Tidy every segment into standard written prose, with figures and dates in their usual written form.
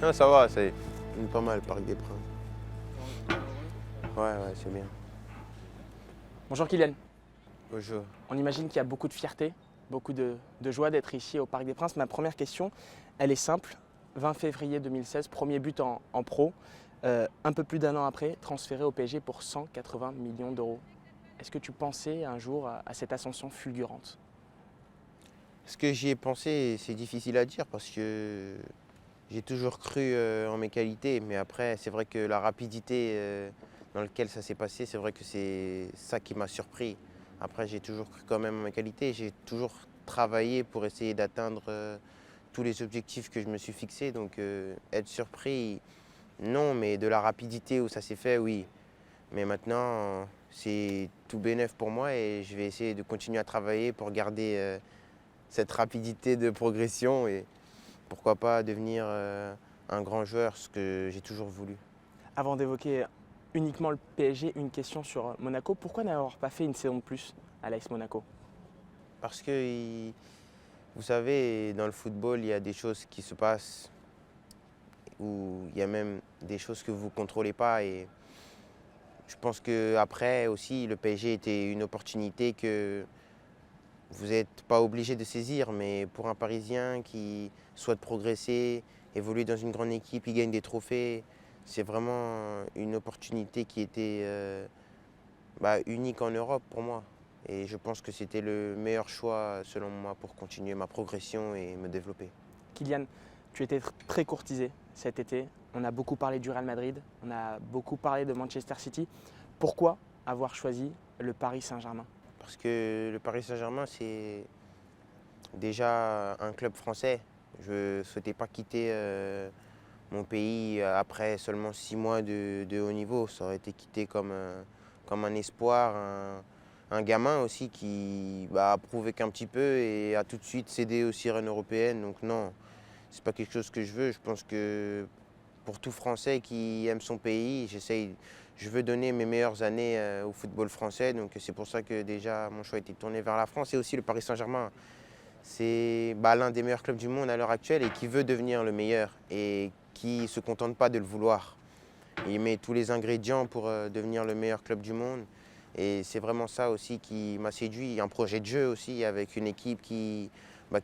Non, ça va, c'est pas mal, Parc des Princes. Ouais, c'est bien. Bonjour Kylian, Bonjour. on imagine qu'il y a beaucoup de fierté, beaucoup de joie d'être ici au Parc des Princes. Ma première question, elle est simple. 20 février 2016, premier but en pro. Un peu plus d'un an après, transféré au PSG pour 180 millions d'euros. Est-ce que tu pensais un jour à cette ascension fulgurante? Ce que j'y ai pensé, c'est difficile à dire parce que j'ai toujours cru en mes qualités. Mais après, c'est vrai que la rapidité dans laquelle ça s'est passé, c'est vrai que c'est ça qui m'a surpris. Après, j'ai toujours cru quand même en mes qualités. J'ai toujours travaillé pour essayer d'atteindre tous les objectifs que je me suis fixés. Donc, être surpris, non, mais de la rapidité où ça s'est fait, oui. Mais maintenant, c'est tout bénef pour moi et je vais essayer de continuer à travailler pour garder cette rapidité de progression et pourquoi pas devenir un grand joueur, ce que j'ai toujours voulu. Avant d'évoquer uniquement le PSG, une question sur Monaco. Pourquoi n'avoir pas fait une saison de plus à l'AS Monaco? Parce que, vous savez, dans le football, il y a des choses qui se passent où il y a même des choses que vous ne contrôlez pas et je pense qu'après aussi, le PSG était une opportunité que vous n'êtes pas obligé de saisir, mais pour un Parisien qui souhaite progresser, évoluer dans une grande équipe, il gagne des trophées, c'est vraiment une opportunité qui était unique en Europe pour moi. Et je pense que c'était le meilleur choix selon moi pour continuer ma progression et me développer. Kylian, tu étais très courtisé cet été. On a beaucoup parlé du Real Madrid, on a beaucoup parlé de Manchester City. Pourquoi avoir choisi le Paris Saint-Germain? Parce que le Paris Saint-Germain, c'est déjà un club français. Je ne souhaitais pas quitter mon pays après seulement 6 mois de haut niveau. Ça aurait été quitté comme un espoir, un gamin aussi qui a prouvé qu'un petit peu et a tout de suite cédé aux sirènes européennes. Donc non, c'est pas quelque chose que je veux. Je pense que pour tout Français qui aime son pays, je veux donner mes meilleures années au football français. Donc c'est pour ça que déjà mon choix a été tourné vers la France et aussi le Paris Saint-Germain. C'est l'un des meilleurs clubs du monde à l'heure actuelle et qui veut devenir le meilleur et qui ne se contente pas de le vouloir. Il met tous les ingrédients pour devenir le meilleur club du monde. Et c'est vraiment ça aussi qui m'a séduit. Un projet de jeu aussi avec une équipe qui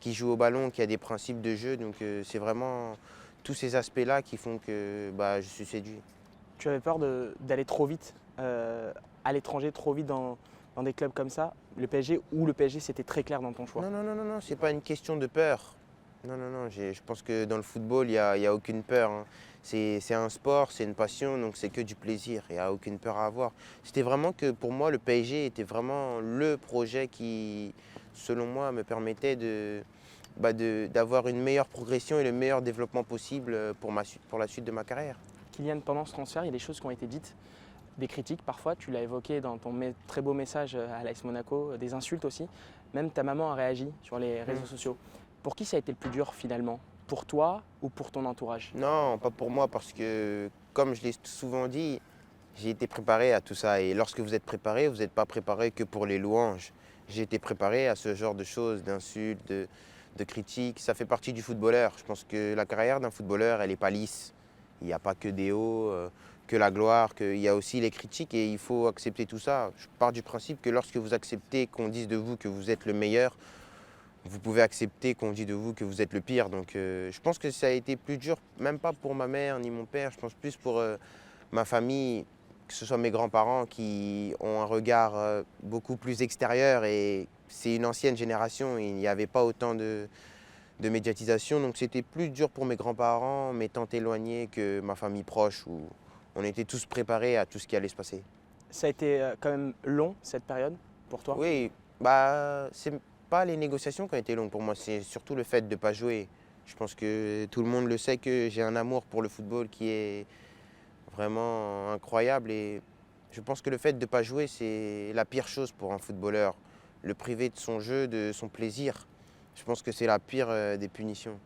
joue au ballon, qui a des principes de jeu. Donc c'est vraiment tous ces aspects-là qui font que je suis séduit. Tu avais peur d'aller trop vite à l'étranger, trop vite dans des clubs comme ça, le PSG, ou le PSG c'était très clair dans ton choix? Non, c'est pas une question de peur. Non, je pense que dans le football, il y a aucune peur, hein. C'est un sport, c'est une passion, donc c'est que du plaisir. Il n'y a aucune peur à avoir. C'était vraiment que pour moi, le PSG était vraiment le projet qui, selon moi, me permettait d'avoir une meilleure progression et le meilleur développement possible pour la suite de ma carrière. Kylian, pendant ce transfert, il y a des choses qui ont été dites, des critiques parfois, tu l'as évoqué dans ton très beau message à l'AS Monaco, des insultes aussi. Même ta maman a réagi sur les réseaux sociaux. Pour qui ça a été le plus dur finalement? Pour toi ou pour ton entourage? Non, pas pour moi, parce que, comme je l'ai souvent dit, j'ai été préparé à tout ça. Et lorsque vous êtes préparé, vous n'êtes pas préparé que pour les louanges. J'ai été préparé à ce genre de choses, d'insultes, de critiques. Ça fait partie du footballeur. Je pense que la carrière d'un footballeur, elle n'est pas lisse. Il n'y a pas que des hauts, que la gloire, il y a aussi les critiques et il faut accepter tout ça. Je pars du principe que lorsque vous acceptez qu'on dise de vous que vous êtes le meilleur, vous pouvez accepter qu'on dise de vous que vous êtes le pire. Donc je pense que ça a été plus dur, même pas pour ma mère ni mon père, je pense plus pour ma famille, que ce soit mes grands-parents qui ont un regard beaucoup plus extérieur et c'est une ancienne génération, il n'y avait pas autant de médiatisation. Donc c'était plus dur pour mes grands-parents, mes tantes éloignées que ma famille proche où on était tous préparés à tout ce qui allait se passer. Ça a été quand même long cette période pour toi? Oui, c'est pas les négociations qui ont été longues pour moi, c'est surtout le fait de ne pas jouer. Je pense que tout le monde le sait que j'ai un amour pour le football qui est vraiment incroyable et je pense que le fait de ne pas jouer, c'est la pire chose pour un footballeur. Le priver de son jeu, de son plaisir, je pense que c'est la pire des punitions.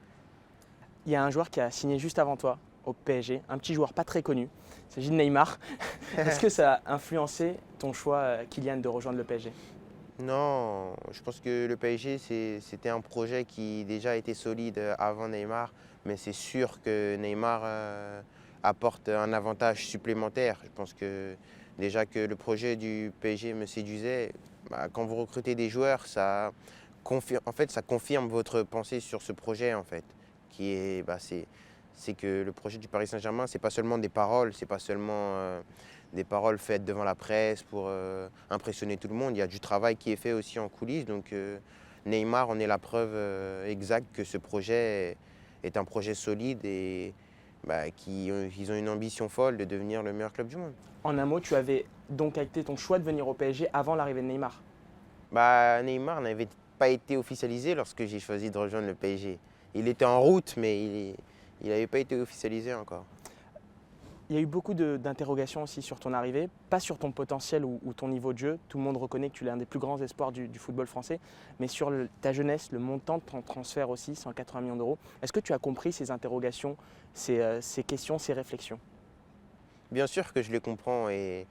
Il y a un joueur qui a signé juste avant toi au PSG, un petit joueur pas très connu, il s'agit de Neymar. Est-ce que ça a influencé ton choix, Kylian, de rejoindre le PSG? Non, je pense que le PSG, c'était un projet qui déjà était solide avant Neymar, mais c'est sûr que Neymar apporte un avantage supplémentaire. Je pense que déjà que le projet du PSG me séduisait, bah, quand vous recrutez des joueurs, ça confirme votre pensée sur ce projet en fait, qui est, bah, c'est que le projet du Paris Saint-Germain, c'est pas seulement des paroles, c'est pas seulement des paroles faites devant la presse pour impressionner tout le monde. Il y a du travail qui est fait aussi en coulisses. Donc Neymar en est la preuve exacte que ce projet est un projet solide et bah, qu'ils ont une ambition folle de devenir le meilleur club du monde. En un mot, tu avais donc acté ton choix de venir au PSG avant l'arrivée de Neymar. Bah, Neymar n'avait pas été officialisé lorsque j'ai choisi de rejoindre le PSG. Il était en route, mais il n'avait pas été officialisé encore. Il y a eu beaucoup d'interrogations aussi sur ton arrivée, pas sur ton potentiel ou ton niveau de jeu. Tout le monde reconnaît que tu es l'un des plus grands espoirs du football français, mais sur ta jeunesse, le montant de ton transfert aussi, 180 millions d'euros. Est-ce que tu as compris ces interrogations, ces questions, ces réflexions? Bien sûr que je les comprends et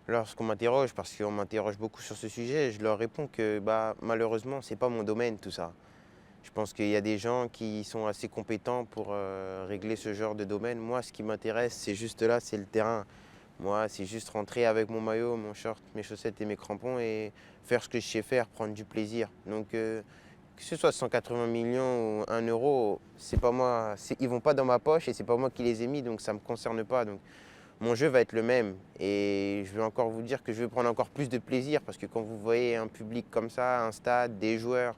lorsqu'on m'interroge, parce qu'on m'interroge beaucoup sur ce sujet, je leur réponds que bah, malheureusement, ce n'est pas mon domaine tout ça. Je pense qu'il y a des gens qui sont assez compétents pour régler ce genre de domaine. Moi, ce qui m'intéresse, c'est juste là, c'est le terrain. Moi, c'est juste rentrer avec mon maillot, mon short, mes chaussettes et mes crampons et faire ce que je sais faire, prendre du plaisir. Donc, que ce soit 180 millions ou 1 euro, c'est pas moi, ils vont pas dans ma poche et c'est pas moi qui les ai mis, donc ça me concerne pas. Donc, mon jeu va être le même et je vais encore vous dire que je vais prendre encore plus de plaisir parce que quand vous voyez un public comme ça, un stade, des joueurs,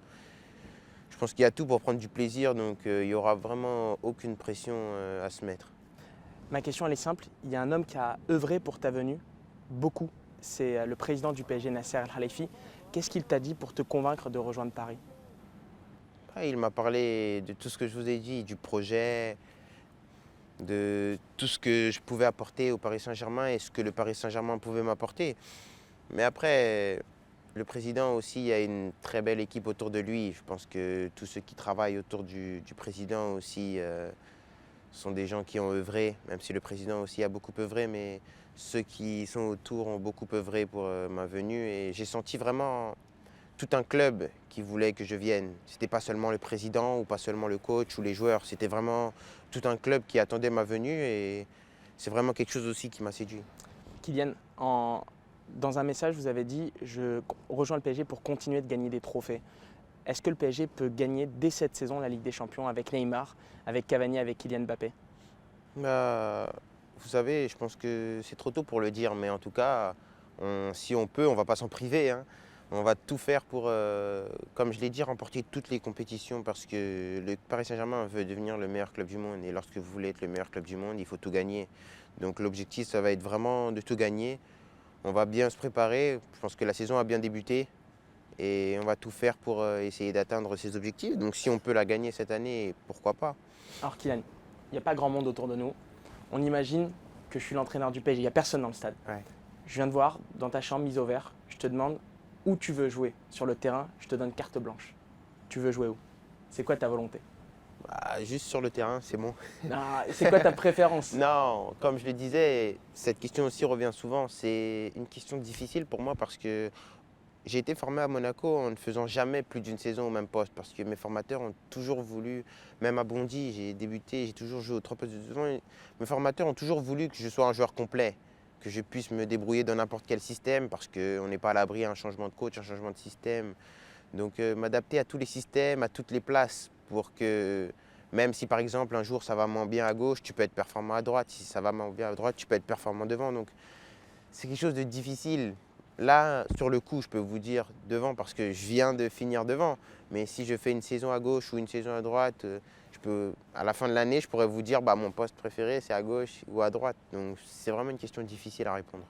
je pense qu'il y a tout pour prendre du plaisir, donc il n'y aura vraiment aucune pression à se mettre. Ma question elle est simple, il y a un homme qui a œuvré pour ta venue, beaucoup, c'est le président du PSG, Nasser Al-Khelaifi. Qu'est-ce qu'il t'a dit pour te convaincre de rejoindre Paris? Ah, il m'a parlé de tout ce que je vous ai dit, du projet, de tout ce que je pouvais apporter au Paris Saint-Germain et ce que le Paris Saint-Germain pouvait m'apporter. Mais après, le président aussi a une très belle équipe autour de lui. Je pense que tous ceux qui travaillent autour du président aussi sont des gens qui ont œuvré, même si le président aussi a beaucoup œuvré, mais ceux qui sont autour ont beaucoup œuvré pour ma venue. Et j'ai senti vraiment tout un club qui voulait que je vienne. C'était pas seulement le président ou pas seulement le coach ou les joueurs, c'était vraiment tout un club qui attendait ma venue et c'est vraiment quelque chose aussi qui m'a séduit. Kylian, dans un message, vous avez dit « Je rejoins le PSG pour continuer de gagner des trophées ». Est-ce que le PSG peut gagner dès cette saison la Ligue des Champions avec Neymar, avec Cavani, avec Kylian Mbappé? Bah, vous savez, je pense que c'est trop tôt pour le dire, mais en tout cas, si on peut, on va pas s'en priver, hein. On va tout faire pour, comme je l'ai dit, remporter toutes les compétitions parce que le Paris Saint-Germain veut devenir le meilleur club du monde. Et lorsque vous voulez être le meilleur club du monde, il faut tout gagner. Donc l'objectif, ça va être vraiment de tout gagner. On va bien se préparer. Je pense que la saison a bien débuté et on va tout faire pour essayer d'atteindre ces objectifs. Donc si on peut la gagner cette année, pourquoi pas? Alors Kylian, il n'y a pas grand monde autour de nous. On imagine que je suis l'entraîneur du PSG, il n'y a personne dans le stade. Ouais. Je viens de voir dans ta chambre mise au vert, je te demande où tu veux jouer sur le terrain, je te donne carte blanche. Tu veux jouer où? C'est quoi ta volonté? Bah, juste sur le terrain, c'est bon. Ah, c'est quoi ta préférence? Non, comme je le disais, cette question aussi revient souvent. C'est une question difficile pour moi parce que j'ai été formé à Monaco en ne faisant jamais plus d'une saison au même poste parce que mes formateurs ont toujours voulu, même à Bondy, j'ai débuté, j'ai toujours joué aux 3 postes de devant. Mes formateurs ont toujours voulu que je sois un joueur complet, que je puisse me débrouiller dans n'importe quel système parce qu'on n'est pas à l'abri d'un changement de coach, un changement de système. Donc m'adapter à tous les systèmes, à toutes les places pour que même si par exemple un jour ça va moins bien à gauche, tu peux être performant à droite. Si ça va moins bien à droite, tu peux être performant devant. Donc c'est quelque chose de difficile. Là, sur le coup, je peux vous dire devant parce que je viens de finir devant. Mais si je fais une saison à gauche ou une saison à droite, à la fin de l'année, je pourrais vous dire bah, mon poste préféré, c'est à gauche ou à droite. Donc c'est vraiment une question difficile à répondre.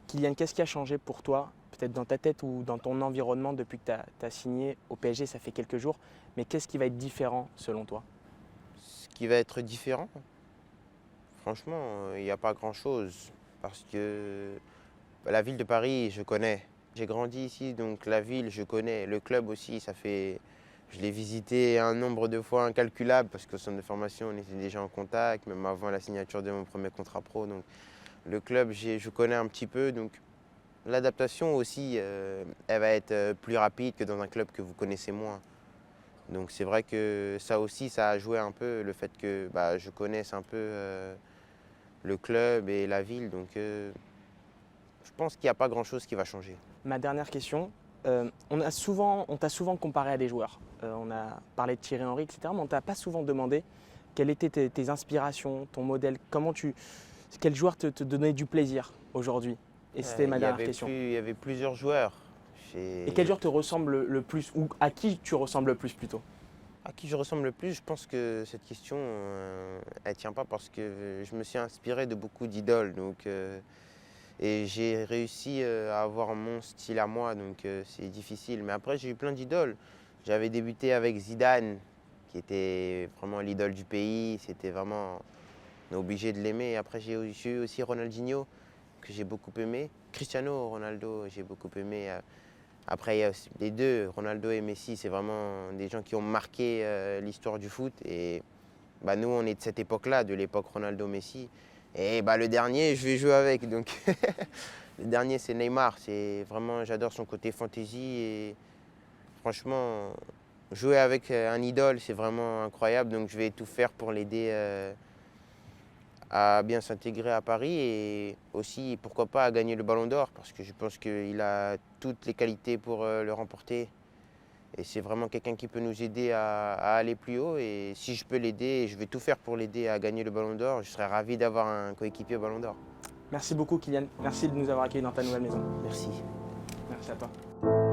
Kylian, qu'est-ce qui a changé pour toi, peut-être dans ta tête ou dans ton environnement depuis que tu as signé au PSG, ça fait quelques jours, mais qu'est-ce qui va être différent selon toi? Ce qui va être différent, franchement, il n'y a pas grand-chose. Parce que la ville de Paris, je connais. J'ai grandi ici, donc la ville, je connais. Le club aussi, je l'ai visité un nombre de fois incalculable parce qu'au centre de formation, on était déjà en contact, même avant la signature de mon premier contrat pro. Donc le club, je connais un petit peu. Donc l'adaptation aussi, elle va être plus rapide que dans un club que vous connaissez moins. Donc c'est vrai que ça aussi, ça a joué un peu le fait que je connaisse un peu le club et la ville. Donc je pense qu'il n'y a pas grand-chose qui va changer. Ma dernière question, on t'a souvent comparé à des joueurs. On a parlé de Thierry Henry, etc. Mais on ne t'a pas souvent demandé quelles étaient tes inspirations, ton modèle, quel joueur te donnait du plaisir aujourd'hui. Et c'était ma dernière question. Il y avait plusieurs joueurs. Et quel joueur te ressemble le plus, ou à qui tu ressembles le plus plutôt? À qui je ressemble le plus, je pense que cette question, elle ne tient pas parce que je me suis inspiré de beaucoup d'idoles. Et j'ai réussi à avoir mon style à moi, donc c'est difficile. Mais après, j'ai eu plein d'idoles. J'avais débuté avec Zidane, qui était vraiment l'idole du pays. C'était vraiment, on est obligé de l'aimer. Après, j'ai eu aussi Ronaldinho, que j'ai beaucoup aimé. Cristiano Ronaldo, j'ai beaucoup aimé. Après, il y a aussi les deux, Ronaldo et Messi, c'est vraiment des gens qui ont marqué l'histoire du foot. Et nous, on est de cette époque-là, de l'époque Ronaldo-Messi. Et le dernier, je vais jouer avec. Donc le dernier, c'est Neymar. C'est vraiment, j'adore son côté fantaisie. Et franchement, jouer avec un idole, c'est vraiment incroyable. Donc je vais tout faire pour l'aider à bien s'intégrer à Paris et aussi, pourquoi pas, à gagner le Ballon d'Or parce que je pense qu'il a toutes les qualités pour le remporter. Et c'est vraiment quelqu'un qui peut nous aider à aller plus haut. Et si je peux l'aider, je vais tout faire pour l'aider à gagner le Ballon d'Or. Je serais ravi d'avoir un coéquipier au Ballon d'Or. Merci beaucoup Kylian, merci de nous avoir accueillis dans ta nouvelle maison. Merci. Merci à toi.